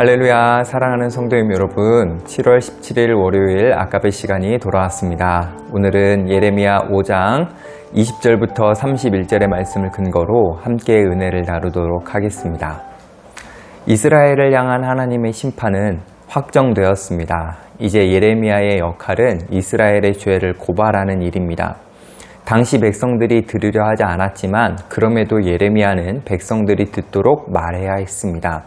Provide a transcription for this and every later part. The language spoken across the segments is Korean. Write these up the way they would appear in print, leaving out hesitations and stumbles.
할렐루야, 사랑하는 성도님 여러분, 7월 17일 월요일 아까베 시간이 돌아왔습니다. 오늘은 예레미야 5장 20절부터 31절의 말씀을 근거로 함께 은혜를 나누도록 하겠습니다. 이스라엘을 향한 하나님의 심판은 확정되었습니다. 이제 예레미야의 역할은 이스라엘의 죄를 고발하는 일입니다. 당시 백성들이 들으려 하지 않았지만 그럼에도 예레미야는 백성들이 듣도록 말해야 했습니다.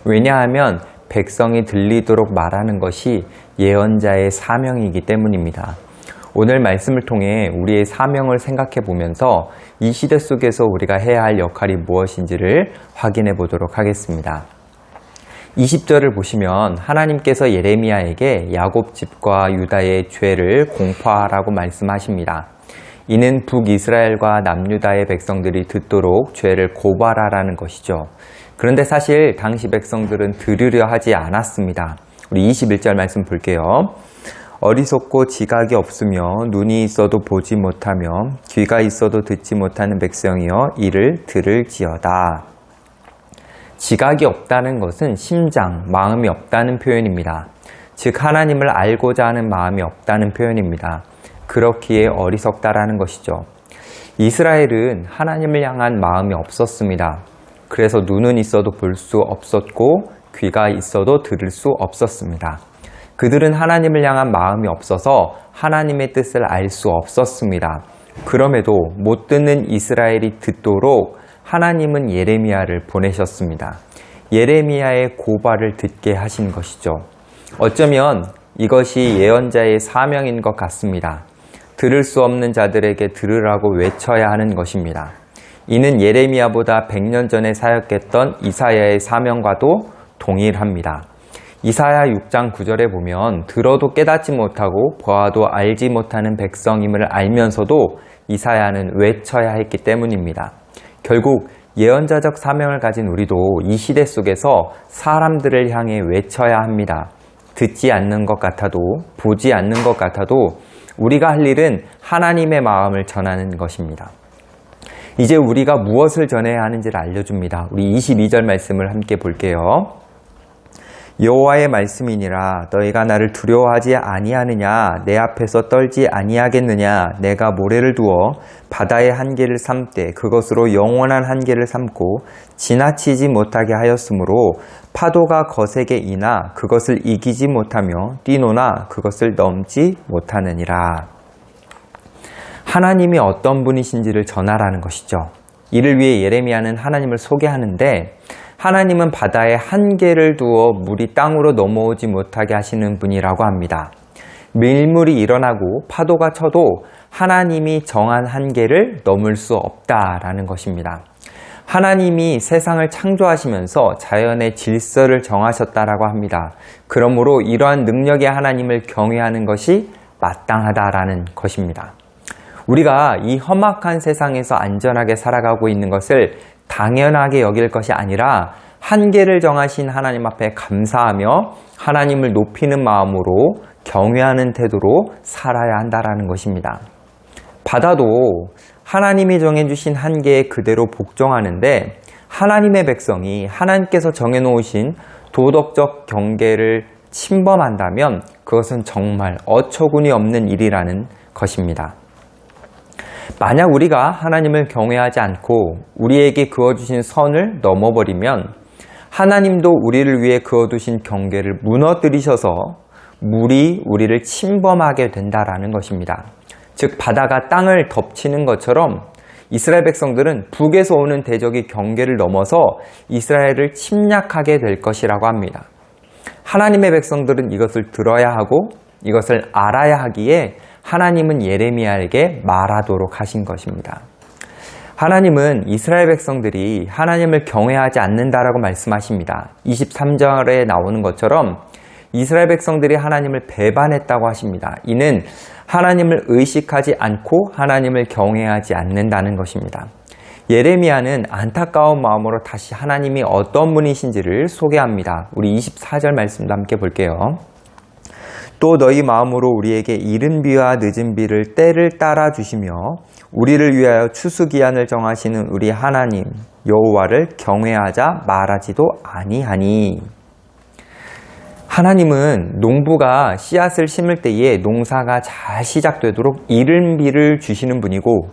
왜냐하면 백성이 들리도록 말하는 것이 예언자의 사명이기 때문입니다. 오늘 말씀을 통해 우리의 사명을 생각해 보면서 이 시대 속에서 우리가 해야 할 역할이 무엇인지를 확인해 보도록 하겠습니다. 20절을 보시면 하나님께서 예레미야에게 야곱 집과 유다의 죄를 공포하라고 말씀하십니다. 이는 북이스라엘과 남유다의 백성들이 듣도록 죄를 고발하라는 것이죠. 그런데 사실 당시 백성들은 들으려 하지 않았습니다. 우리 21절 말씀 볼게요. 어리석고 지각이 없으며 눈이 있어도 보지 못하며 귀가 있어도 듣지 못하는 백성이여 이를 들을지어다. 지각이 없다는 것은 심장, 마음이 없다는 표현입니다. 즉 하나님을 알고자 하는 마음이 없다는 표현입니다. 그렇기에 어리석다라는 것이죠. 이스라엘은 하나님을 향한 마음이 없었습니다. 그래서 눈은 있어도 볼 수 없었고 귀가 있어도 들을 수 없었습니다. 그들은 하나님을 향한 마음이 없어서 하나님의 뜻을 알 수 없었습니다. 그럼에도 못 듣는 이스라엘이 듣도록 하나님은 예레미야를 보내셨습니다. 예레미야의 고발을 듣게 하신 것이죠. 어쩌면 이것이 예언자의 사명인 것 같습니다. 들을 수 없는 자들에게 들으라고 외쳐야 하는 것입니다. 이는 예레미야보다 100년 전에 사역했던 이사야의 사명과도 동일합니다. 이사야 6장 9절에 보면 들어도 깨닫지 못하고 보아도 알지 못하는 백성임을 알면서도 이사야는 외쳐야 했기 때문입니다. 결국 예언자적 사명을 가진 우리도 이 시대 속에서 사람들을 향해 외쳐야 합니다. 듣지 않는 것 같아도 보지 않는 것 같아도 우리가 할 일은 하나님의 마음을 전하는 것입니다. 이제 우리가 무엇을 전해야 하는지를 알려줍니다. 우리 22절 말씀을 함께 볼게요. 여호와의 말씀이니라 너희가 나를 두려워하지 아니하느냐 내 앞에서 떨지 아니하겠느냐 내가 모래를 두어 바다의 한계를 삼되 그것으로 영원한 한계를 삼고 지나치지 못하게 하였으므로 파도가 거세게 이나 그것을 이기지 못하며 뛰노나 그것을 넘지 못하느니라. 하나님이 어떤 분이신지를 전하라는 것이죠. 이를 위해 예레미야는 하나님을 소개하는데 하나님은 바다에 한계를 두어 물이 땅으로 넘어오지 못하게 하시는 분이라고 합니다. 밀물이 일어나고 파도가 쳐도 하나님이 정한 한계를 넘을 수 없다라는 것입니다. 하나님이 세상을 창조하시면서 자연의 질서를 정하셨다라고 합니다. 그러므로 이러한 능력의 하나님을 경외하는 것이 마땅하다라는 것입니다. 우리가 이 험악한 세상에서 안전하게 살아가고 있는 것을 당연하게 여길 것이 아니라 한계를 정하신 하나님 앞에 감사하며 하나님을 높이는 마음으로 경외하는 태도로 살아야 한다는 것입니다. 바다도 하나님이 정해주신 한계에 그대로 복종하는데 하나님의 백성이 하나님께서 정해놓으신 도덕적 경계를 침범한다면 그것은 정말 어처구니 없는 일이라는 것입니다. 만약 우리가 하나님을 경외하지 않고 우리에게 그어주신 선을 넘어버리면 하나님도 우리를 위해 그어두신 경계를 무너뜨리셔서 물이 우리를 침범하게 된다라는 것입니다. 즉 바다가 땅을 덮치는 것처럼 이스라엘 백성들은 북에서 오는 대적이 경계를 넘어서 이스라엘을 침략하게 될 것이라고 합니다. 하나님의 백성들은 이것을 들어야 하고 이것을 알아야 하기에 하나님은 예레미야에게 말하도록 하신 것입니다. 하나님은 이스라엘 백성들이 하나님을 경외하지 않는다라고 말씀하십니다. 23절에 나오는 것처럼 이스라엘 백성들이 하나님을 배반했다고 하십니다. 이는 하나님을 의식하지 않고 하나님을 경외하지 않는다는 것입니다. 예레미야는 안타까운 마음으로 다시 하나님이 어떤 분이신지를 소개합니다. 우리 24절 말씀도 함께 볼게요. 또 너희 마음으로 우리에게 이른 비와 늦은 비를 때를 따라 주시며 우리를 위하여 추수기한을 정하시는 우리 하나님 여호와를 경외하자 말하지도 아니하니. 하나님은 농부가 씨앗을 심을 때에 농사가 잘 시작되도록 이른 비를 주시는 분이고,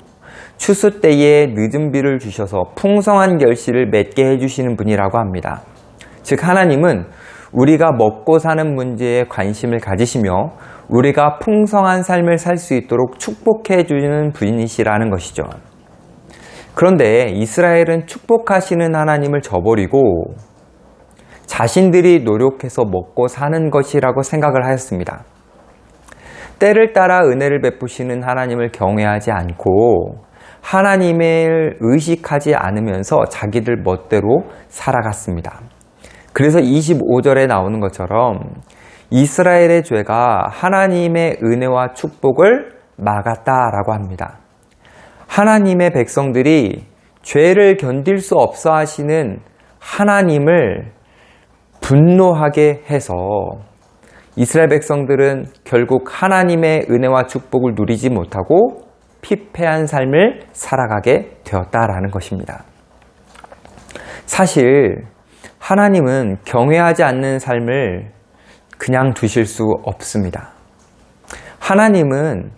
추수 때에 늦은 비를 주셔서 풍성한 결실을 맺게 해주시는 분이라고 합니다. 즉 하나님은 우리가 먹고 사는 문제에 관심을 가지시며 우리가 풍성한 삶을 살 수 있도록 축복해 주는 분이시라는 것이죠. 그런데 이스라엘은 축복하시는 하나님을 저버리고 자신들이 노력해서 먹고 사는 것이라고 생각을 하였습니다. 때를 따라 은혜를 베푸시는 하나님을 경외하지 않고 하나님을 의식하지 않으면서 자기들 멋대로 살아갔습니다. 그래서 25절에 나오는 것처럼 이스라엘의 죄가 하나님의 은혜와 축복을 막았다라고 합니다. 하나님의 백성들이 죄를 견딜 수 없어 하시는 하나님을 분노하게 해서 이스라엘 백성들은 결국 하나님의 은혜와 축복을 누리지 못하고 피폐한 삶을 살아가게 되었다라는 것입니다. 사실 하나님은 경외하지 않는 삶을 그냥 두실 수 없습니다. 하나님은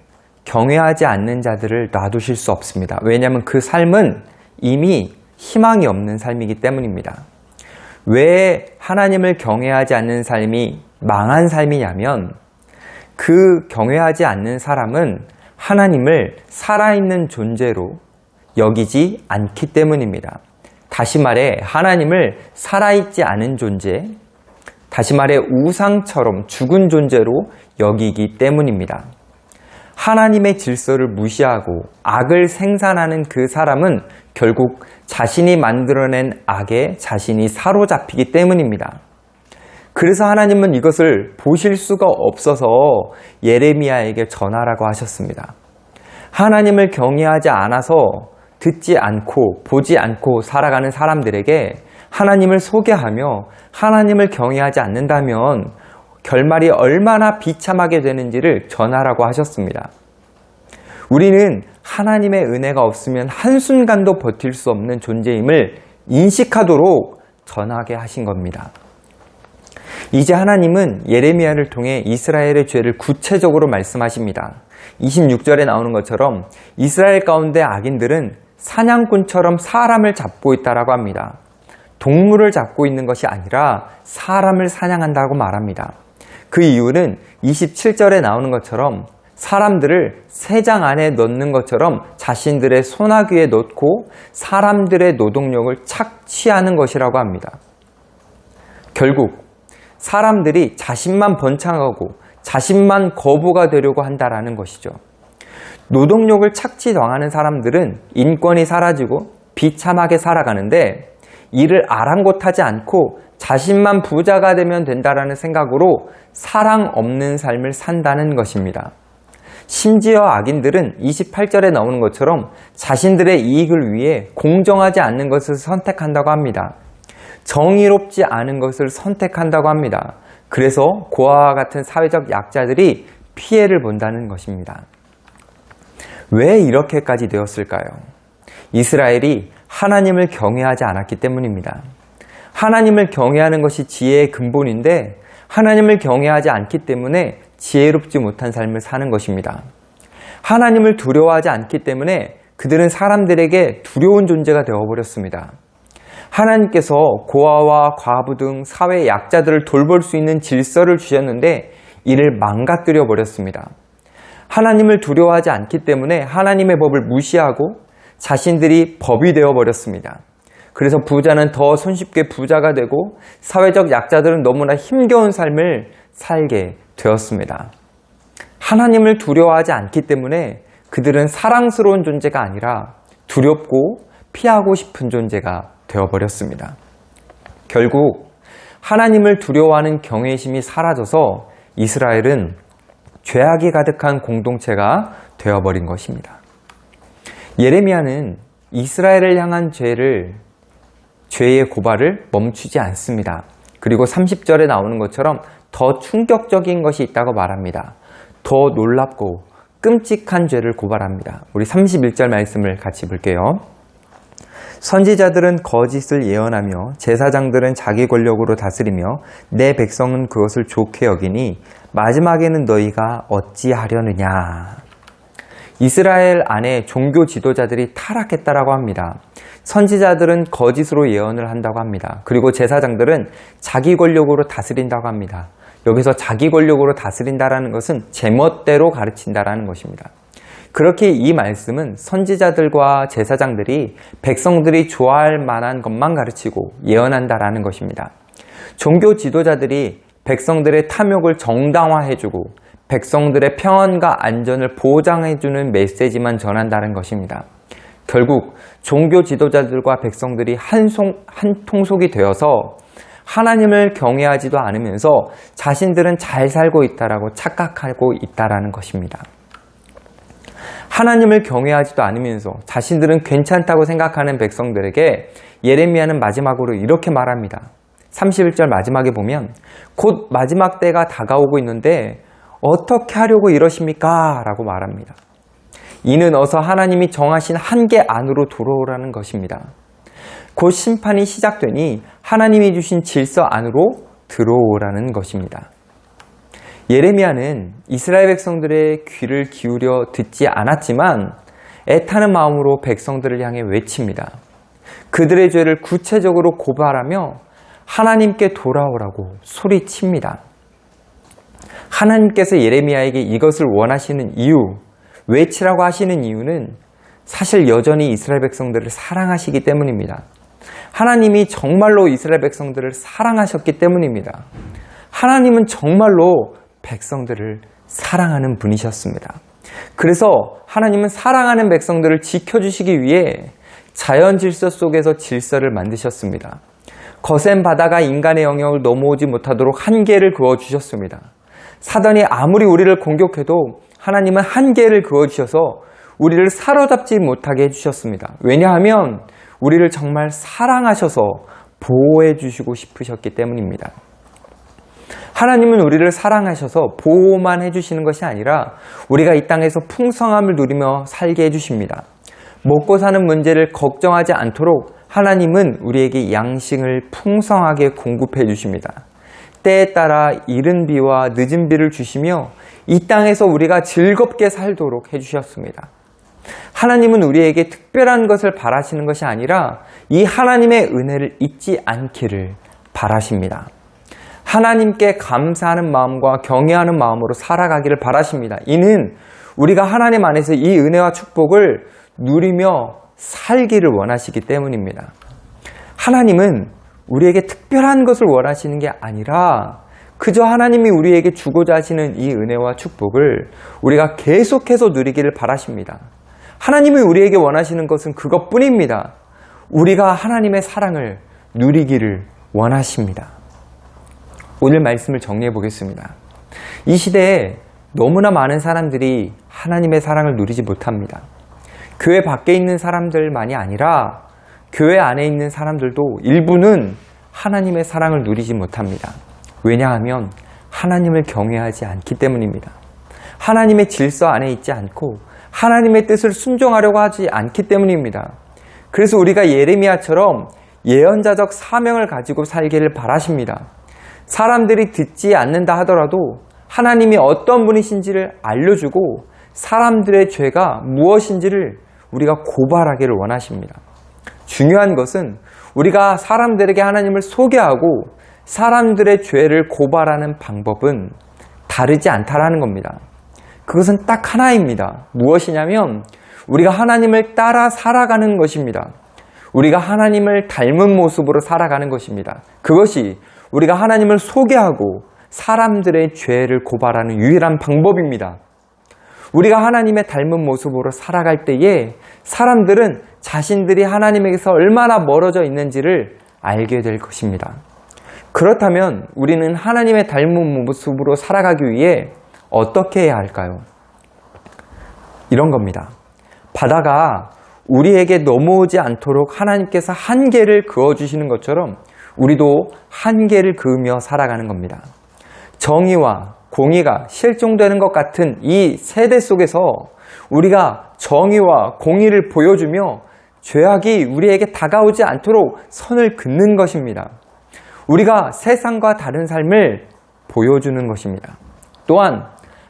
경외하지 않는 자들을 놔두실 수 없습니다. 왜냐하면 그 삶은 이미 희망이 없는 삶이기 때문입니다. 왜 하나님을 경외하지 않는 삶이 망한 삶이냐면 그 경외하지 않는 사람은 하나님을 살아있는 존재로 여기지 않기 때문입니다. 다시 말해 하나님을 살아있지 않은 존재, 다시 말해 우상처럼 죽은 존재로 여기기 때문입니다. 하나님의 질서를 무시하고 악을 생산하는 그 사람은 결국 자신이 만들어낸 악에 자신이 사로잡히기 때문입니다. 그래서 하나님은 이것을 보실 수가 없어서 예레미야에게 전하라고 하셨습니다. 하나님을 경외하지 않아서 듣지 않고 보지 않고 살아가는 사람들에게 하나님을 소개하며 하나님을 경외하지 않는다면 결말이 얼마나 비참하게 되는지를 전하라고 하셨습니다. 우리는 하나님의 은혜가 없으면 한순간도 버틸 수 없는 존재임을 인식하도록 전하게 하신 겁니다. 이제 하나님은 예레미야를 통해 이스라엘의 죄를 구체적으로 말씀하십니다. 26절에 나오는 것처럼 이스라엘 가운데 악인들은 사냥꾼처럼 사람을 잡고 있다라고 합니다. 동물을 잡고 있는 것이 아니라 사람을 사냥한다고 말합니다. 그 이유는 27절에 나오는 것처럼 사람들을 새장 안에 넣는 것처럼 자신들의 소나귀에 넣고 사람들의 노동력을 착취하는 것이라고 합니다. 결국 사람들이 자신만 번창하고 자신만 거부가 되려고 한다라는 것이죠. 노동력을 착취당하는 사람들은 인권이 사라지고 비참하게 살아가는데 이를 아랑곳하지 않고 자신만 부자가 되면 된다라는 생각으로 사랑 없는 삶을 산다는 것입니다. 심지어 악인들은 28절에 나오는 것처럼 자신들의 이익을 위해 공정하지 않는 것을 선택한다고 합니다. 정의롭지 않은 것을 선택한다고 합니다. 그래서 고아와 같은 사회적 약자들이 피해를 본다는 것입니다. 왜 이렇게까지 되었을까요? 이스라엘이 하나님을 경외하지 않았기 때문입니다. 하나님을 경외하는 것이 지혜의 근본인데 하나님을 경외하지 않기 때문에 지혜롭지 못한 삶을 사는 것입니다. 하나님을 두려워하지 않기 때문에 그들은 사람들에게 두려운 존재가 되어버렸습니다. 하나님께서 고아와 과부 등 사회 약자들을 돌볼 수 있는 질서를 주셨는데 이를 망가뜨려 버렸습니다. 하나님을 두려워하지 않기 때문에 하나님의 법을 무시하고 자신들이 법이 되어버렸습니다. 그래서 부자는 더 손쉽게 부자가 되고 사회적 약자들은 너무나 힘겨운 삶을 살게 되었습니다. 하나님을 두려워하지 않기 때문에 그들은 사랑스러운 존재가 아니라 두렵고 피하고 싶은 존재가 되어버렸습니다. 결국 하나님을 두려워하는 경외심이 사라져서 이스라엘은 죄악이 가득한 공동체가 되어버린 것입니다. 예레미야는 이스라엘을 향한 죄의 고발을 멈추지 않습니다. 그리고 30절에 나오는 것처럼 더 충격적인 것이 있다고 말합니다. 더 놀랍고 끔찍한 죄를 고발합니다. 우리 31절 말씀을 같이 볼게요. 선지자들은 거짓을 예언하며 제사장들은 자기 권력으로 다스리며 내 백성은 그것을 좋게 여기니 마지막에는 너희가 어찌하려느냐. 이스라엘 안에 종교 지도자들이 타락했다라고 합니다. 선지자들은 거짓으로 예언을 한다고 합니다. 그리고 제사장들은 자기 권력으로 다스린다고 합니다. 여기서 자기 권력으로 다스린다라는 것은 제멋대로 가르친다라는 것입니다. 그렇게 이 말씀은 선지자들과 제사장들이 백성들이 좋아할 만한 것만 가르치고 예언한다라는 것입니다. 종교 지도자들이 백성들의 탐욕을 정당화해주고 백성들의 평안과 안전을 보장해주는 메시지만 전한다는 것입니다. 결국 종교 지도자들과 백성들이 한 통속이 되어서 하나님을 경외하지도 않으면서 자신들은 잘 살고 있다라고 착각하고 있다라는 것입니다. 하나님을 경외하지도 않으면서 자신들은 괜찮다고 생각하는 백성들에게 예레미야는 마지막으로 이렇게 말합니다. 31절 마지막에 보면 곧 마지막 때가 다가오고 있는데 어떻게 하려고 이러십니까? 라고 말합니다. 이는 어서 하나님이 정하신 한계 안으로 들어오라는 것입니다. 곧 심판이 시작되니 하나님이 주신 질서 안으로 들어오라는 것입니다. 예레미야는 이스라엘 백성들의 귀를 기울여 듣지 않았지만 애타는 마음으로 백성들을 향해 외칩니다. 그들의 죄를 구체적으로 고발하며 하나님께 돌아오라고 소리칩니다. 하나님께서 예레미야에게 이것을 원하시는 이유, 외치라고 하시는 이유는 사실 여전히 이스라엘 백성들을 사랑하시기 때문입니다. 하나님이 정말로 이스라엘 백성들을 사랑하셨기 때문입니다. 하나님은 정말로 백성들을 사랑하는 분이셨습니다. 그래서 하나님은 사랑하는 백성들을 지켜주시기 위해 자연 질서 속에서 질서를 만드셨습니다. 거센 바다가 인간의 영역을 넘어오지 못하도록 한계를 그어주셨습니다. 사단이 아무리 우리를 공격해도 하나님은 한계를 그어주셔서 우리를 사로잡지 못하게 해주셨습니다. 왜냐하면 우리를 정말 사랑하셔서 보호해 주시고 싶으셨기 때문입니다. 하나님은 우리를 사랑하셔서 보호만 해주시는 것이 아니라 우리가 이 땅에서 풍성함을 누리며 살게 해주십니다. 먹고 사는 문제를 걱정하지 않도록 하나님은 우리에게 양식을 풍성하게 공급해 주십니다. 때에 따라 이른 비와 늦은 비를 주시며 이 땅에서 우리가 즐겁게 살도록 해주셨습니다. 하나님은 우리에게 특별한 것을 바라시는 것이 아니라 이 하나님의 은혜를 잊지 않기를 바라십니다. 하나님께 감사하는 마음과 경외하는 마음으로 살아가기를 바라십니다. 이는 우리가 하나님 안에서 이 은혜와 축복을 누리며 살기를 원하시기 때문입니다. 하나님은 우리에게 특별한 것을 원하시는 게 아니라 그저 하나님이 우리에게 주고자 하시는 이 은혜와 축복을 우리가 계속해서 누리기를 바라십니다. 하나님이 우리에게 원하시는 것은 그것뿐입니다. 우리가 하나님의 사랑을 누리기를 원하십니다. 오늘 말씀을 정리해 보겠습니다. 이 시대에 너무나 많은 사람들이 하나님의 사랑을 누리지 못합니다. 교회 밖에 있는 사람들만이 아니라 교회 안에 있는 사람들도 일부는 하나님의 사랑을 누리지 못합니다. 왜냐하면 하나님을 경외하지 않기 때문입니다. 하나님의 질서 안에 있지 않고 하나님의 뜻을 순종하려고 하지 않기 때문입니다. 그래서 우리가 예레미야처럼 예언자적 사명을 가지고 살기를 바라십니다. 사람들이 듣지 않는다 하더라도 하나님이 어떤 분이신지를 알려주고 사람들의 죄가 무엇인지를 우리가 고발하기를 원하십니다. 중요한 것은 우리가 사람들에게 하나님을 소개하고 사람들의 죄를 고발하는 방법은 다르지 않다라는 겁니다. 그것은 딱 하나입니다. 무엇이냐면 우리가 하나님을 따라 살아가는 것입니다. 우리가 하나님을 닮은 모습으로 살아가는 것입니다. 그것이 우리가 하나님을 소개하고 사람들의 죄를 고발하는 유일한 방법입니다. 우리가 하나님의 닮은 모습으로 살아갈 때에 사람들은 자신들이 하나님에게서 얼마나 멀어져 있는지를 알게 될 것입니다. 그렇다면 우리는 하나님의 닮은 모습으로 살아가기 위해 어떻게 해야 할까요? 이런 겁니다. 바다가 우리에게 넘어오지 않도록 하나님께서 한계를 그어주시는 것처럼 우리도 한계를 그으며 살아가는 겁니다. 정의와 공의가 실종되는 것 같은 이 세대 속에서 우리가 정의와 공의를 보여주며 죄악이 우리에게 다가오지 않도록 선을 긋는 것입니다. 우리가 세상과 다른 삶을 보여주는 것입니다. 또한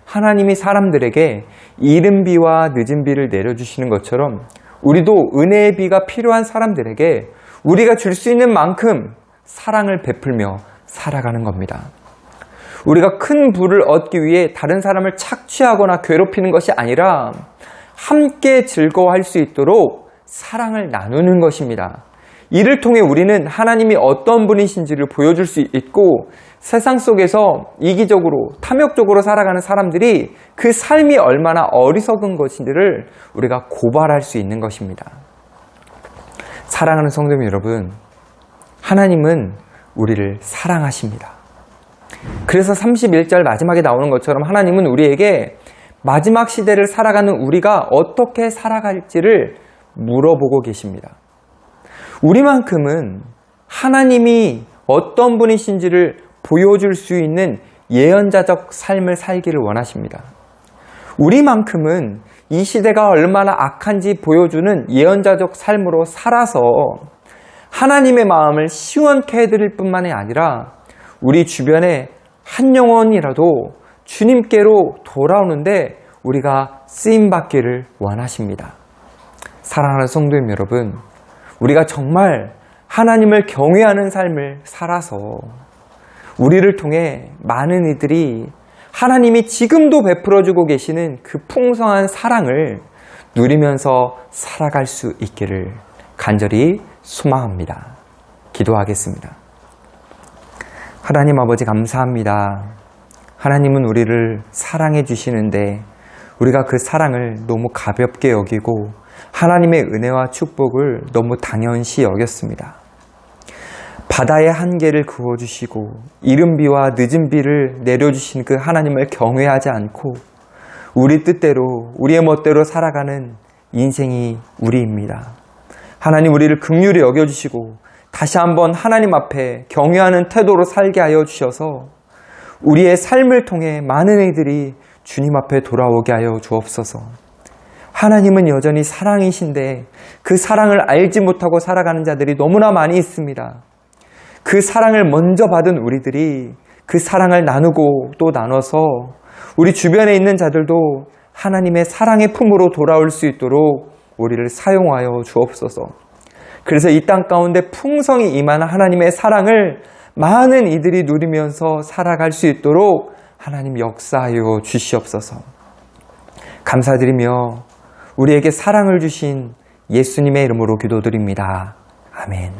하나님이 사람들에게 이른 비와 늦은 비를 내려주시는 것처럼 우리도 은혜의 비가 필요한 사람들에게 우리가 줄 수 있는 만큼 사랑을 베풀며 살아가는 겁니다. 우리가 큰 부를 얻기 위해 다른 사람을 착취하거나 괴롭히는 것이 아니라 함께 즐거워할 수 있도록 사랑을 나누는 것입니다. 이를 통해 우리는 하나님이 어떤 분이신지를 보여줄 수 있고 세상 속에서 이기적으로 탐욕적으로 살아가는 사람들이 그 삶이 얼마나 어리석은 것인지를 우리가 고발할 수 있는 것입니다. 사랑하는 성도 여러분, 하나님은 우리를 사랑하십니다. 그래서 31절 마지막에 나오는 것처럼 하나님은 우리에게 마지막 시대를 살아가는 우리가 어떻게 살아갈지를 물어보고 계십니다. 우리만큼은 하나님이 어떤 분이신지를 보여줄 수 있는 예언자적 삶을 살기를 원하십니다. 우리만큼은 이 시대가 얼마나 악한지 보여주는 예언자적 삶으로 살아서 하나님의 마음을 시원케 해드릴 뿐만이 아니라 우리 주변에 한 영혼이라도 주님께로 돌아오는데 우리가 쓰임받기를 원하십니다. 사랑하는 성도님 여러분, 우리가 정말 하나님을 경외하는 삶을 살아서 우리를 통해 많은 이들이 하나님이 지금도 베풀어주고 계시는 그 풍성한 사랑을 누리면서 살아갈 수 있기를 간절히 소망합니다. 기도하겠습니다. 하나님 아버지 감사합니다. 하나님은 우리를 사랑해 주시는데 우리가 그 사랑을 너무 가볍게 여기고 하나님의 은혜와 축복을 너무 당연시 여겼습니다. 바다의 한계를 그어주시고 이른 비와 늦은 비를 내려주신 그 하나님을 경외하지 않고 우리 뜻대로 우리의 멋대로 살아가는 인생이 우리입니다. 하나님 우리를 긍휼히 여겨주시고 다시 한번 하나님 앞에 경외하는 태도로 살게 하여 주셔서 우리의 삶을 통해 많은 이들이 주님 앞에 돌아오게 하여 주옵소서. 하나님은 여전히 사랑이신데 그 사랑을 알지 못하고 살아가는 자들이 너무나 많이 있습니다. 그 사랑을 먼저 받은 우리들이 그 사랑을 나누고 또 나눠서 우리 주변에 있는 자들도 하나님의 사랑의 품으로 돌아올 수 있도록 우리를 사용하여 주옵소서. 그래서 이 땅 가운데 풍성이 임하는 하나님의 사랑을 많은 이들이 누리면서 살아갈 수 있도록 하나님 역사하여 주시옵소서. 감사드리며 우리에게 사랑을 주신 예수님의 이름으로 기도드립니다. 아멘.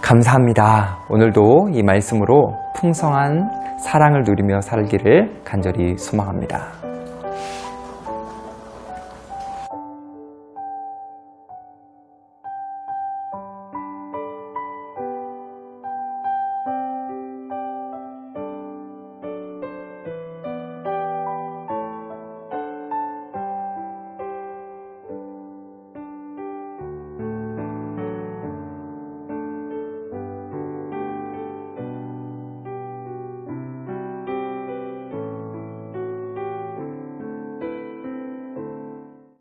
감사합니다. 오늘도 이 말씀으로 풍성한 사랑을 누리며 살기를 간절히 소망합니다.